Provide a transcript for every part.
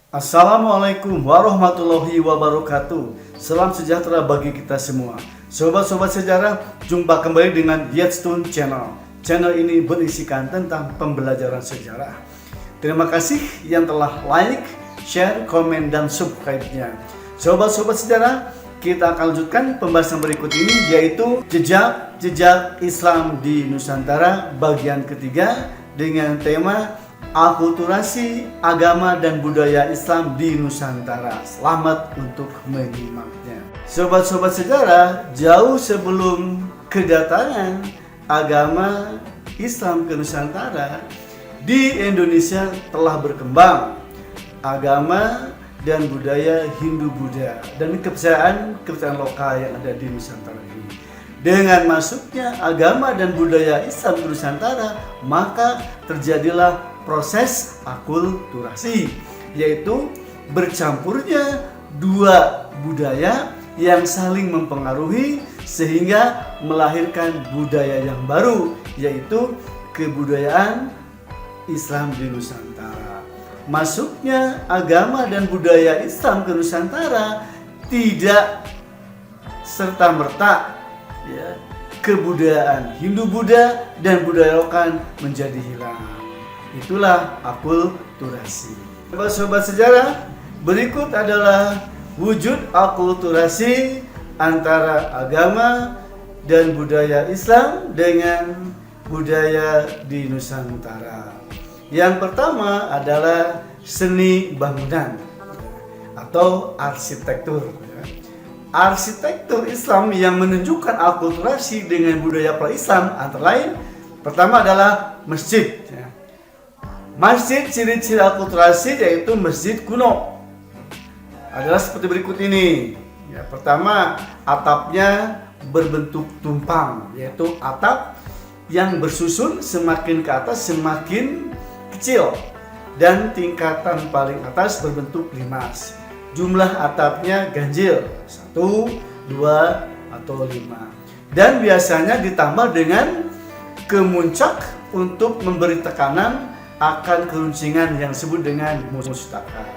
Assalamualaikum warahmatullahi wabarakatuh. Salam sejahtera bagi kita semua. Sobat-sobat sejarah, jumpa kembali dengan Yetstone Channel. Channel ini berisikan tentang pembelajaran sejarah. Terima kasih yang telah like, share, komen, dan subscribe-nya. Sobat-sobat sejarah, kita akan lanjutkan pembahasan berikut ini, yaitu jejak Islam di Nusantara bagian ketiga dengan tema akulturasi agama dan budaya Islam di Nusantara. Selamat untuk menyimaknya. Sobat-sobat sejarah, jauh sebelum kedatangan agama Islam ke Nusantara, di Indonesia telah berkembang agama dan budaya Hindu-Buddha dan kepercayaan lokal yang ada di Nusantara ini. Dengan masuknya agama dan budaya Islam ke Nusantara, maka terjadilah proses akulturasi, yaitu bercampurnya dua budaya yang saling mempengaruhi sehingga melahirkan budaya yang baru, yaitu kebudayaan Islam di Nusantara. Masuknya agama dan budaya Islam ke Nusantara tidak serta-merta kebudayaan Hindu-Buddha dan budaya lokal menjadi hilang. Itulah akulturasi. Sobat sejarah, berikut adalah wujud akulturasi antara agama dan budaya Islam dengan budaya di Nusantara. Yang pertama adalah seni bangunan atau arsitektur. Arsitektur Islam yang menunjukkan akulturasi dengan budaya pra-Islam antara lain, pertama adalah masjid. Masjid, ciri-ciri akulturasi yaitu masjid kuno adalah seperti berikut ini. Pertama, atapnya berbentuk tumpang, yaitu atap yang bersusun semakin ke atas semakin kecil, dan tingkatan paling atas berbentuk limas. Jumlah atapnya ganjil, 1, 2, atau 5. Dan biasanya ditambah dengan kemuncak untuk memberi tekanan akan keruncingan yang disebut dengan mustaka.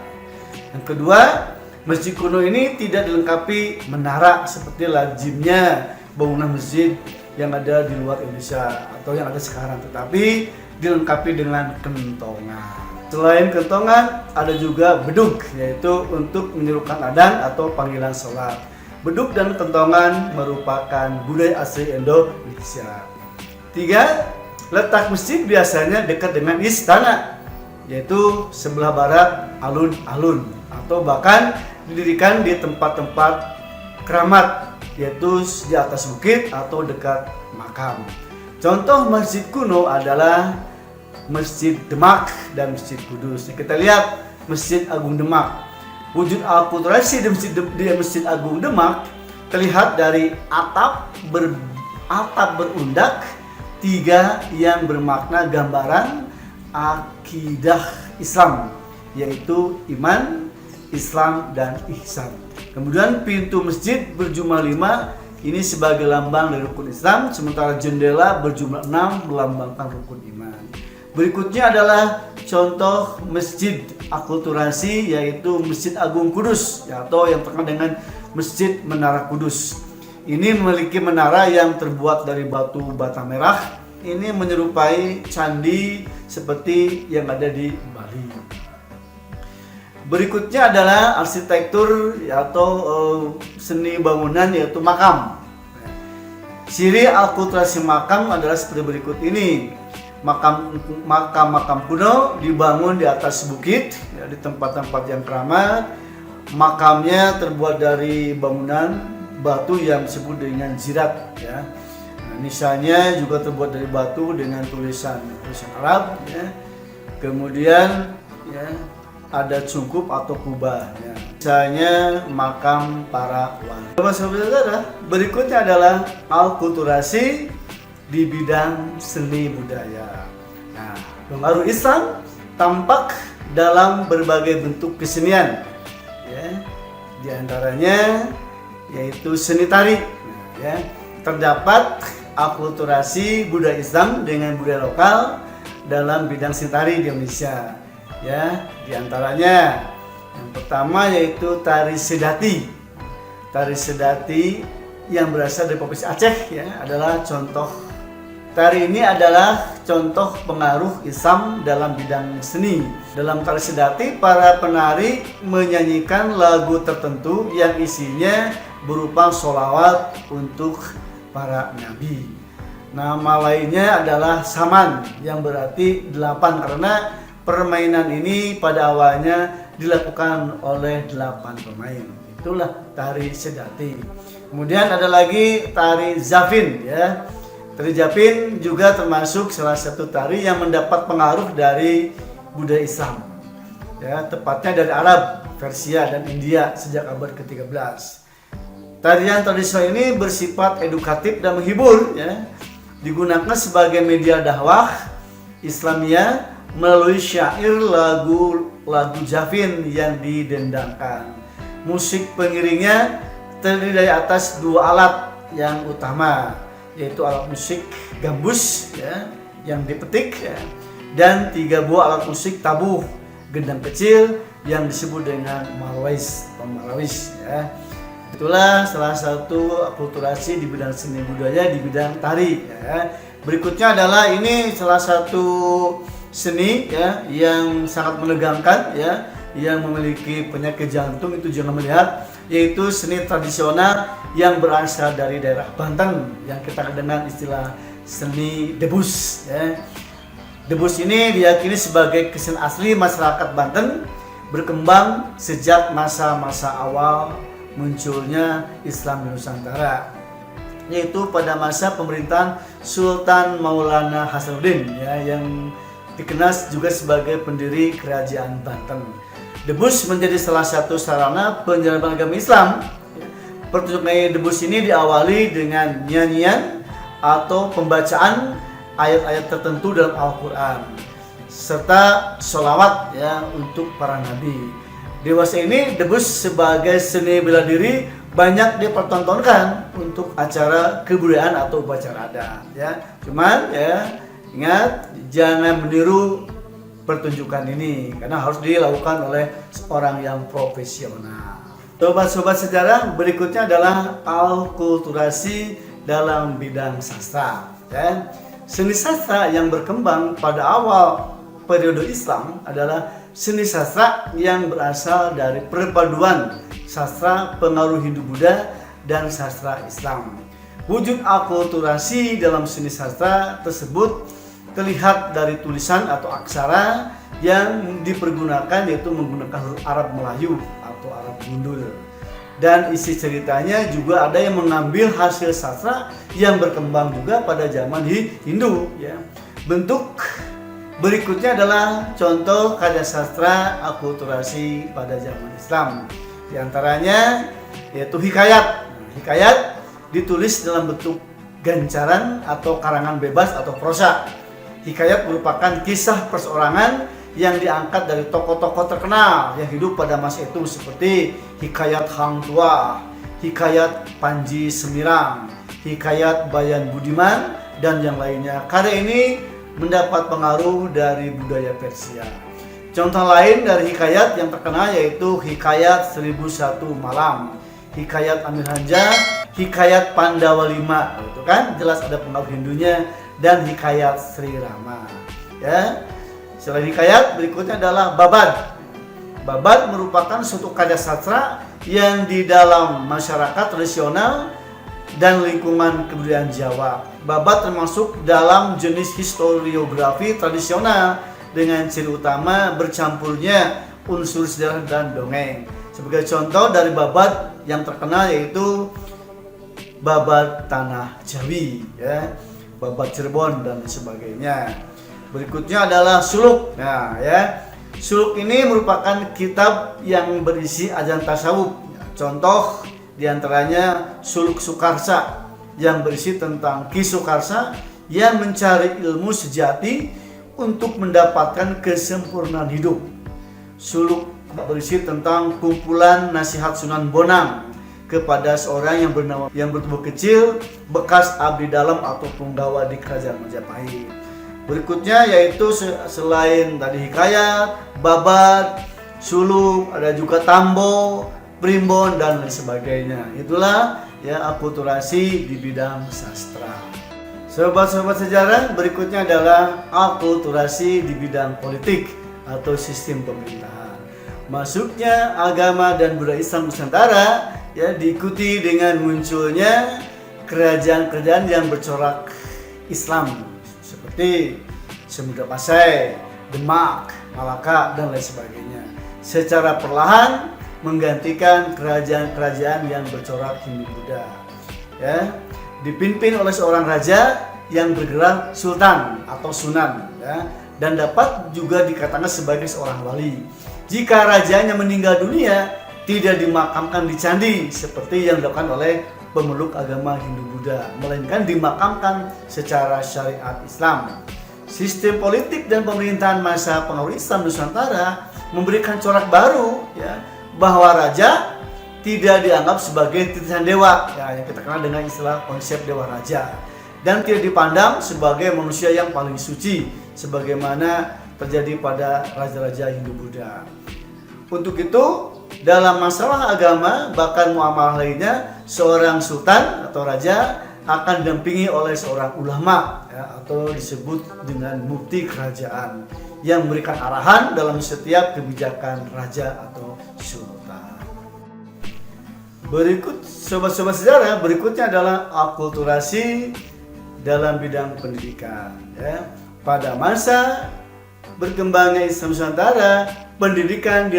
Yang kedua, masjid kuno ini tidak dilengkapi menara seperti lazimnya bangunan masjid yang ada di luar Indonesia atau yang ada sekarang, tetapi dilengkapi dengan kentongan. Selain kentongan, ada juga beduk, yaitu untuk menyerukan adzan atau panggilan sholat. Beduk dan kentongan merupakan budaya asli Indonesia. 3. Letak masjid biasanya dekat dengan istana, yaitu sebelah barat alun-alun, atau bahkan didirikan di tempat-tempat keramat, yaitu di atas bukit atau dekat makam. Contoh masjid kuno adalah Masjid Demak dan Masjid Kudus. Kita lihat Masjid Agung Demak. Wujud akulturasi di Masjid Agung Demak terlihat dari atap berundak 3 yang bermakna gambaran akidah Islam, yaitu iman, Islam, dan ihsan. Kemudian pintu masjid berjumlah 5, ini sebagai lambang dari rukun Islam, sementara jendela berjumlah 6 melambangkan rukun iman. Berikutnya adalah contoh masjid akulturasi, yaitu Masjid Agung Kudus, atau yang terkenal dengan Masjid Menara Kudus. Ini memiliki menara yang terbuat dari batu bata merah. Ini menyerupai candi seperti yang ada di Bali. Berikutnya adalah arsitektur atau seni bangunan, yaitu makam. Ciri akulturasi makam adalah seperti berikut ini. Makam kuno dibangun di atas bukit, di tempat-tempat yang keramat. Makamnya terbuat dari bangunan batu yang disebut dengan zirat, nisannya juga terbuat dari batu dengan tulisan Arab, kemudian ada cungkup atau kubah, misalnya makam para wali. Saudara, berikutnya adalah akulturasi di bidang seni budaya. Pengaruh Islam tampak dalam berbagai bentuk kesenian, di antaranya yaitu seni tari. Terdapat akulturasi budaya Islam dengan budaya lokal dalam bidang seni tari di Indonesia. Ya, di antaranya Yang pertama yaitu tari sedati. Tari sedati yang berasal dari Provinsi Aceh ya, adalah contoh. Tari ini adalah contoh pengaruh Islam dalam bidang seni. Dalam tari sedati, para penari menyanyikan lagu tertentu yang isinya berupa sholawat untuk para nabi. Nama lainnya adalah saman, yang berarti 8, karena permainan ini pada awalnya dilakukan oleh 8 pemain. Itulah tari sedati. Kemudian ada lagi tari zafin ya. Tari zafin juga termasuk salah satu tari yang mendapat pengaruh dari budaya Islam. Ya, tepatnya dari Arab, Persia dan India sejak abad ke-13. Tarian tradisional ini bersifat edukatif dan menghibur ya. Digunakan sebagai media dakwah Islamiyah melalui syair lagu zafin yang didendangkan. Musik pengiringnya terdiri dari atas 2 alat yang utama, yaitu alat musik gambus ya, yang dipetik ya, dan 3 buah alat musik tabuh gendang kecil yang disebut dengan marawis ya. Itulah salah satu akulturasi di bidang seni budaya di bidang tari ya. Berikutnya adalah ini salah satu seni ya yang sangat menegangkan ya, yang memiliki penyakit jantung itu jangan melihat, yaitu seni tradisional yang berasal dari daerah Banten yang kita kenal istilah seni debus ya. Debus ini diyakini sebagai kesenian asli masyarakat Banten, berkembang sejak masa-masa awal munculnya Islam di Nusantara, yaitu pada masa pemerintahan Sultan Maulana Hasanuddin ya, yang dikenal juga sebagai pendiri kerajaan Banten. Debus menjadi salah satu sarana penyebaran agama Islam. Pertunjukan debus ini diawali dengan nyanyian atau pembacaan ayat-ayat tertentu dalam Al-Quran serta sholawat ya untuk para nabi. Dewasa ini debus sebagai seni bela diri banyak dipertontonkan untuk acara kebudayaan atau upacara adat ya. Cuman ya ingat, jangan meniru pertunjukan ini karena harus dilakukan oleh seorang yang profesional. Sobat-sobat sejarah, berikutnya adalah akulturasi dalam bidang sastra ya. Seni sastra yang berkembang pada awal periode Islam adalah seni sastra yang berasal dari perpaduan sastra pengaruh Hindu-Buddha dan sastra Islam. Wujud akulturasi dalam seni sastra tersebut terlihat dari tulisan atau aksara yang dipergunakan, yaitu menggunakan huruf Arab Melayu atau Arab Gundul. Dan isi ceritanya juga ada yang mengambil hasil sastra yang berkembang juga pada zaman Hindu ya. Bentuk berikutnya adalah contoh karya sastra akulturasi pada zaman Islam. Di antaranya yaitu hikayat. Hikayat ditulis dalam bentuk gancaran atau karangan bebas atau prosa. Hikayat merupakan kisah perseorangan yang diangkat dari tokoh-tokoh terkenal yang hidup pada masa itu, seperti hikayat Hang Tuah, hikayat Panji Semirang, hikayat Bayan Budiman, dan yang lainnya. Karya ini mendapat pengaruh dari budaya Persia. Contoh lain dari hikayat yang terkenal yaitu hikayat 1001 Malam, hikayat Amir Hamzah, hikayat Pandawa V, itu kan jelas ada pengaruh Hindunya, dan hikayat Sri Rama ya. Selain hikayat, berikutnya adalah babad. Babad merupakan suatu karya sastra yang di dalam masyarakat tradisional dan lingkungan kebudayaan Jawa. Babad termasuk dalam jenis historiografi tradisional dengan ciri utama bercampurnya unsur sejarah dan dongeng. Sebagai contoh dari babad yang terkenal yaitu babad Tanah Jawi ya, babad Cirebon dan sebagainya. Berikutnya adalah suluk. Nah, ya. Suluk ini merupakan kitab yang berisi ajaran tasawuf. Contoh diantaranya Suluk Sukarsa yang berisi tentang Ki Sukarsa yang mencari ilmu sejati untuk mendapatkan kesempurnaan hidup. Suluk berisi tentang kumpulan nasihat Sunan Bonang kepada seorang yang bertubuh kecil, bekas abdi dalam atau punggawa di Kerajaan Majapahit. Berikutnya yaitu selain tadi hikayat, babad, suluk, ada juga tambo, primbon, dan lain sebagainya. Itulah ya akulturasi di bidang sastra. Sobat-sobat sejarah, berikutnya adalah akulturasi di bidang politik atau sistem pemerintahan. Masuknya agama dan budaya Islam Nusantara ya diikuti dengan munculnya kerajaan-kerajaan yang bercorak Islam seperti Samudra Pasai, Demak, Malaka, dan lain sebagainya. Secara perlahan menggantikan kerajaan-kerajaan yang bercorak Hindu-Buddha. Ya, dipimpin oleh seorang raja yang bergelar sultan atau sunan, ya, dan dapat juga dikatakan sebagai seorang wali. Jika rajanya meninggal dunia, tidak dimakamkan di candi seperti yang dilakukan oleh pemeluk agama Hindu-Buddha, melainkan dimakamkan secara syariat Islam. Sistem politik dan pemerintahan masa pengaruh Islam Nusantara memberikan corak baru, ya, bahwa raja tidak dianggap sebagai titisan dewa, ya, yang kita kenal dengan istilah konsep dewa raja, dan tidak dipandang sebagai manusia yang paling suci sebagaimana terjadi pada raja-raja Hindu-Buddha. Untuk itu, dalam masalah agama bahkan muamalah lainnya, seorang sultan atau raja akan didampingi oleh seorang ulama, ya, atau disebut dengan mufti kerajaan yang memberikan arahan dalam setiap kebijakan raja atau sultan. Berikut sobat-sobat sejarah, berikutnya adalah akulturasi dalam bidang pendidikan. Ya. Pada masa berkembangnya Islam Nusantara, pendidikan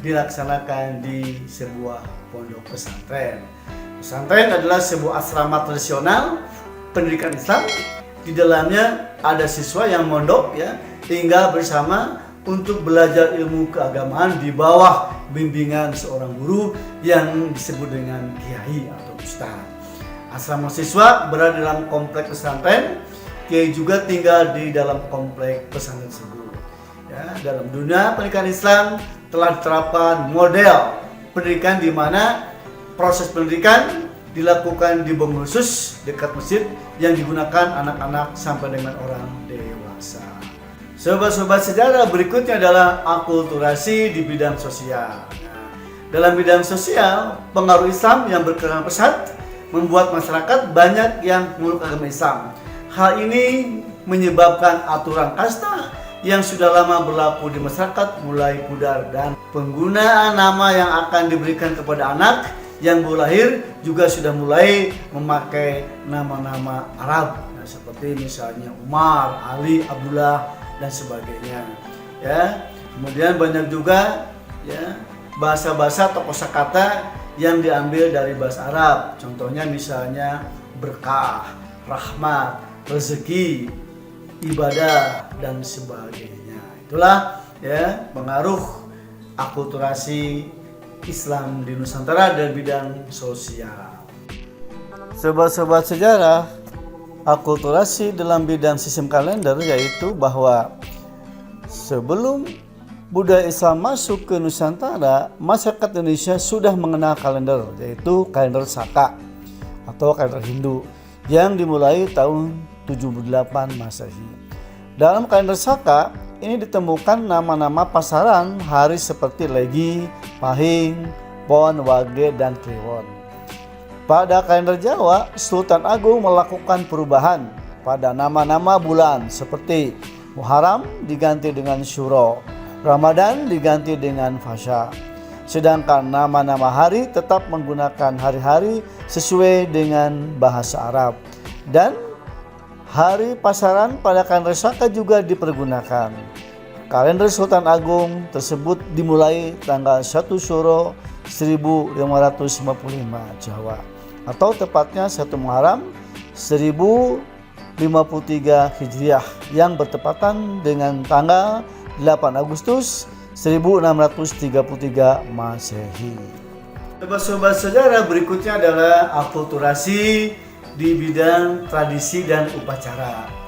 dilaksanakan di sebuah pondok pesantren. Pesantren adalah sebuah asrama tradisional pendidikan Islam. Di dalamnya ada siswa yang mondok, ya, tinggal bersama untuk belajar ilmu keagamaan di bawah bimbingan seorang guru yang disebut dengan kiai atau ustaz. Asrama siswa berada dalam komplek pesantren. Kiai juga tinggal di dalam komplek pesantren tersebut. Ya, dalam dunia pendidikan Islam telah diterapkan model pendidikan di mana proses pendidikan dilakukan di bangunan khusus dekat masjid yang digunakan anak-anak sampai dengan orang dewasa. Sobat-sobat sejarah, berikutnya adalah akulturasi di bidang sosial. Nah, dalam bidang sosial, pengaruh Islam yang berkembang pesat membuat masyarakat banyak yang memeluk agama Islam. Hal ini menyebabkan aturan kasta yang sudah lama berlaku di masyarakat mulai pudar, dan penggunaan nama yang akan diberikan kepada anak yang baru lahir juga sudah mulai memakai nama-nama Arab, nah, seperti misalnya Umar, Ali, Abdullah, dan sebagainya. Ya, kemudian banyak juga, ya, bahasa-bahasa atau kosakata yang diambil dari bahasa Arab. Contohnya misalnya berkah, rahmat, rezeki, ibadah, dan sebagainya. Itulah, ya, pengaruh akulturasi Islam di Nusantara dan bidang sosial. Sobat-sobat sejarah, akulturasi dalam bidang sistem kalender yaitu bahwa sebelum budaya Islam masuk ke Nusantara, masyarakat Indonesia sudah mengenal kalender, yaitu kalender Saka atau kalender Hindu yang dimulai tahun 78 Masehi. Dalam kalender Saka ini ditemukan nama-nama pasaran hari seperti Legi, Pahing, Pon, Wage, dan Kliwon. Pada kalender Jawa, Sultan Agung melakukan perubahan pada nama-nama bulan seperti Muharram diganti dengan Syuro, Ramadan diganti dengan Fasya. Sedangkan nama-nama hari tetap menggunakan hari-hari sesuai dengan bahasa Arab. Dan hari pasaran pada kalender Saka juga dipergunakan. Kalender Sultan Agung tersebut dimulai tanggal 1 Syuro 1555 Jawa, atau tepatnya 1 Muharram 1053 Hijriah yang bertepatan dengan tanggal 8 Agustus 1633 Masehi. Sobat-sobat sejarah, berikutnya adalah akulturasi di bidang tradisi dan upacara.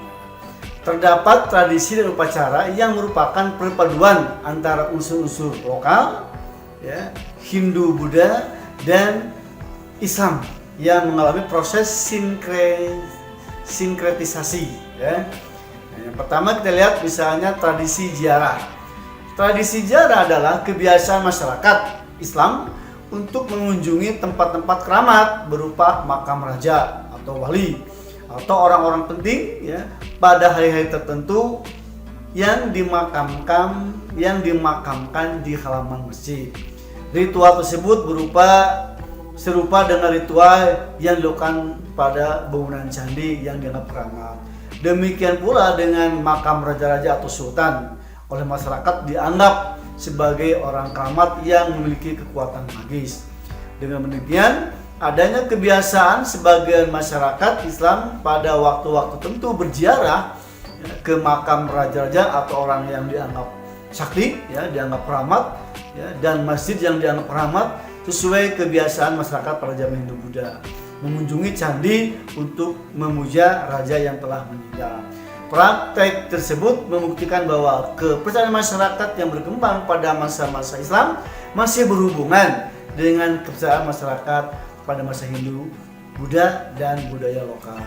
Terdapat tradisi dan upacara yang merupakan perpaduan antara unsur-unsur lokal, ya, Hindu, Buddha, dan Islam yang mengalami proses sinkretisasi. Ya. Nah, yang pertama kita lihat misalnya tradisi ziarah. Tradisi ziarah adalah kebiasaan masyarakat Islam untuk mengunjungi tempat-tempat keramat berupa makam raja atau wali atau orang-orang penting ya pada hari-hari tertentu yang dimakamkan di halaman masjid. Ritual tersebut serupa dengan ritual yang dilakukan pada bangunan candi yang dianggap keramat. Demikian pula dengan makam raja-raja atau sultan, oleh masyarakat dianggap sebagai orang keramat yang memiliki kekuatan magis. Dengan demikian, adanya kebiasaan sebagian masyarakat Islam pada waktu-waktu tertentu berziarah ke makam raja-raja atau orang yang dianggap sakti, ya, dianggap keramat, ya, dan masjid yang dianggap keramat sesuai kebiasaan masyarakat pada zaman Hindu Buddha, mengunjungi candi untuk memuja raja yang telah meninggal. Praktek tersebut membuktikan bahwa kepercayaan masyarakat yang berkembang pada masa-masa Islam masih berhubungan dengan kepercayaan masyarakat pada masa Hindu, Buddha, dan budaya lokal.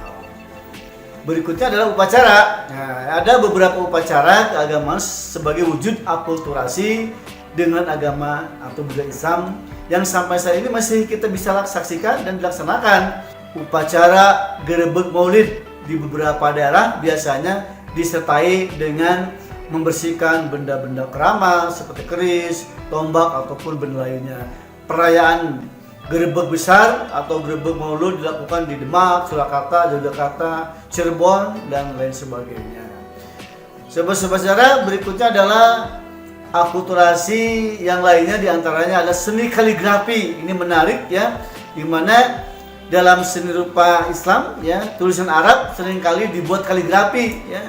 Berikutnya adalah upacara. Nah, ada beberapa upacara keagamaan sebagai wujud akulturasi dengan agama atau budaya Islam yang sampai saat ini masih kita bisa saksikan dan dilaksanakan. Upacara gerebek maulid di beberapa daerah biasanya disertai dengan membersihkan benda-benda keramat seperti keris, tombak, ataupun benda lainnya. Perayaan gerebek besar atau gerebek maulud dilakukan di Demak, Surakarta, Yogyakarta, Cirebon, dan lain sebagainya. Sobat-sobat sejarah, berikutnya adalah akulturasi yang lainnya, diantaranya adalah seni kaligrafi. Ini menarik ya, dimana dalam seni rupa Islam ya, tulisan Arab seringkali dibuat kaligrafi ya.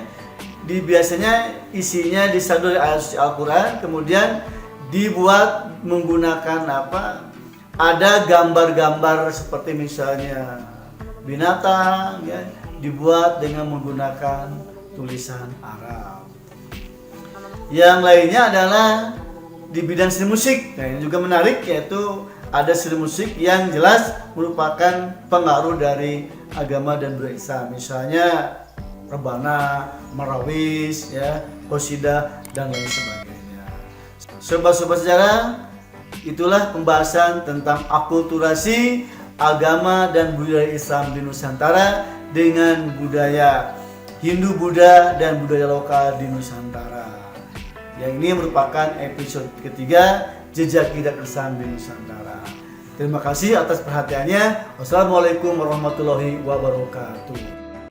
Biasanya isinya disalur dari ayat suci Al-Quran, kemudian dibuat menggunakan ada gambar-gambar seperti misalnya binatang ya, dibuat dengan menggunakan tulisan Arab. Yang lainnya adalah di bidang seni musik. Nah, ini juga menarik, yaitu ada seni musik yang jelas merupakan pengaruh dari agama dan budaya Islam. Misalnya rebana, marawis, ya, qasidah, dan lain sebagainya. Sobat-sobat sejarah, itulah pembahasan tentang akulturasi agama dan budaya Islam di Nusantara dengan budaya Hindu, Buddha, dan budaya lokal di Nusantara. Yang ini merupakan episode ketiga Jejak Hidup Islam di Nusantara. Terima kasih atas perhatiannya. Wassalamualaikum warahmatullahi wabarakatuh.